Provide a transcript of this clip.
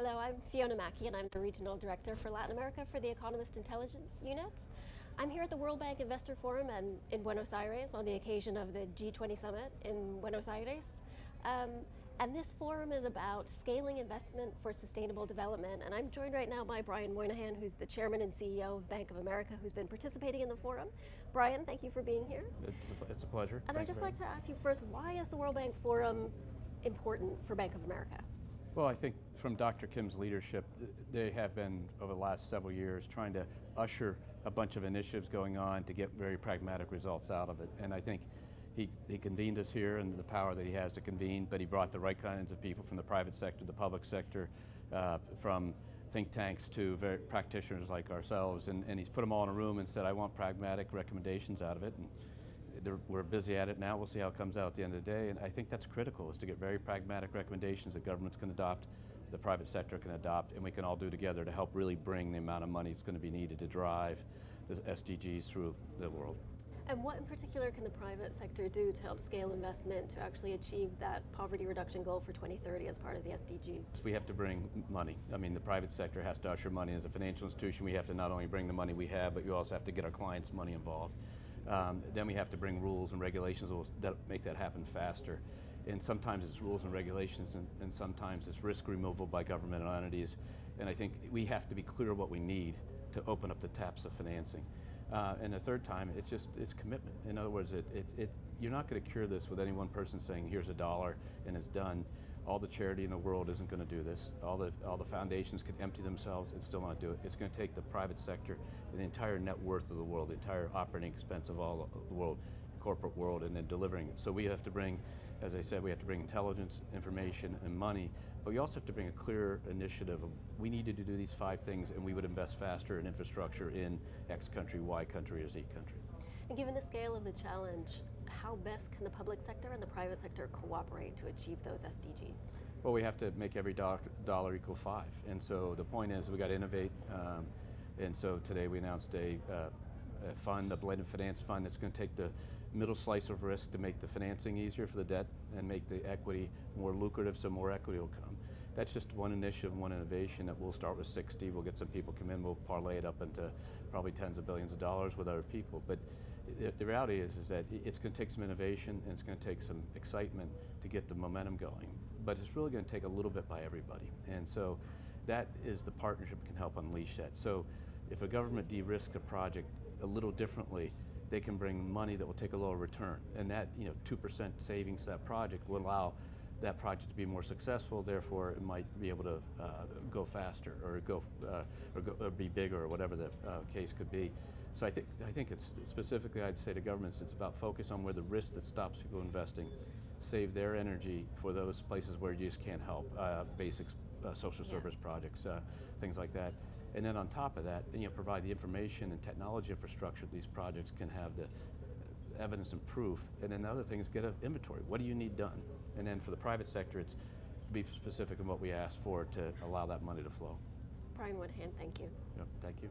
Hello, I'm Fiona Mackey and I'm the Regional Director for Latin America for the Economist Intelligence Unit. I'm here at the World Bank Investor Forum and in Buenos Aires on the occasion of the G20 Summit in Buenos Aires. And this forum is about scaling investment for sustainable development. And I'm joined right now by Brian Moynihan, who's the Chairman and CEO of Bank of America, who's been participating in the forum. Brian, thank you for being here. It's a pleasure. And I'd just like to ask you first, why is the World Bank Forum important for Bank of America? Well, I think from Dr. Kim's leadership, they have been, over the last several years, trying to usher a bunch of initiatives going on to get very pragmatic results out of it. And I think he convened us here and the power that he has to convene, but he brought the right kinds of people from the private sector, the public sector, from think tanks to practitioners like ourselves, and he's put them all in a room and said, I want pragmatic recommendations out of it. And we're busy at it now. We'll see how it comes out at the end of the day. And I think that's critical, is to get very pragmatic recommendations that governments can adopt, the private sector can adopt, and we can all do together to help really bring the amount of money that's going to be needed to drive the SDGs through the world. And what in particular can the private sector do to help scale investment to actually achieve that poverty reduction goal for 2030 as part of the SDGs? We have to bring money. I mean, the private sector has to usher money. As a financial institution, we have to not only bring the money we have, but you also have to get our clients' money involved. Then we have to bring rules and regulations that make that happen faster. And sometimes it's rules and regulations, and sometimes it's risk removal by governmental entities. And I think we have to be clear what we need to open up the taps of financing. And the third time, it's commitment. In other words, you're not going to cure this with any one person saying, here's $1 and it's done. All the charity in the world isn't going to do this. All the foundations can empty themselves and still not do it. It's going to take the private sector and the entire net worth of the world, the entire operating expense of all the world, corporate world, and then delivering it. So we have to bring, as I said, we have to bring intelligence, information, and money, but we also have to bring a clear initiative of, we needed to do these 5 things and we would invest faster in infrastructure in X country, Y country, or Z country. And given the scale of the challenge, how best can the public sector and the private sector cooperate to achieve those SDGs? Well, we have to make every dollar equal 5. And so the point is, we got to innovate. And so today we announced a fund, a blended finance fund that's going to take the middle slice of risk to make the financing easier for the debt and make the equity more lucrative, so more equity will come. That's just one initiative, one innovation that we'll start with 60. We'll get some people come in, we'll parlay it up into probably tens of billions of dollars with other people. But the reality is that it's going to take some innovation and it's going to take some excitement to get the momentum going. But it's really going to take a little bit by everybody. And so that is the partnership that can help unleash that. So if a government de-risks a project a little differently, they can bring money that will take a lower return. And that 2% savings to that project will allow that project to be more successful, therefore it might be able to go faster or be bigger or whatever the case could be. So I think it's specifically, I'd say to governments, it's about focus on where the risk that stops people investing, save their energy for those places where you just can't help, basic social service projects, things like that. And then on top of that, provide the information and technology infrastructure these projects can have, the evidence and proof. And then the other thing is get an inventory. What do you need done? And then for the private sector, it's be specific in what we ask for to allow that money to flow. Brian Moynihan, thank you. Yep, thank you.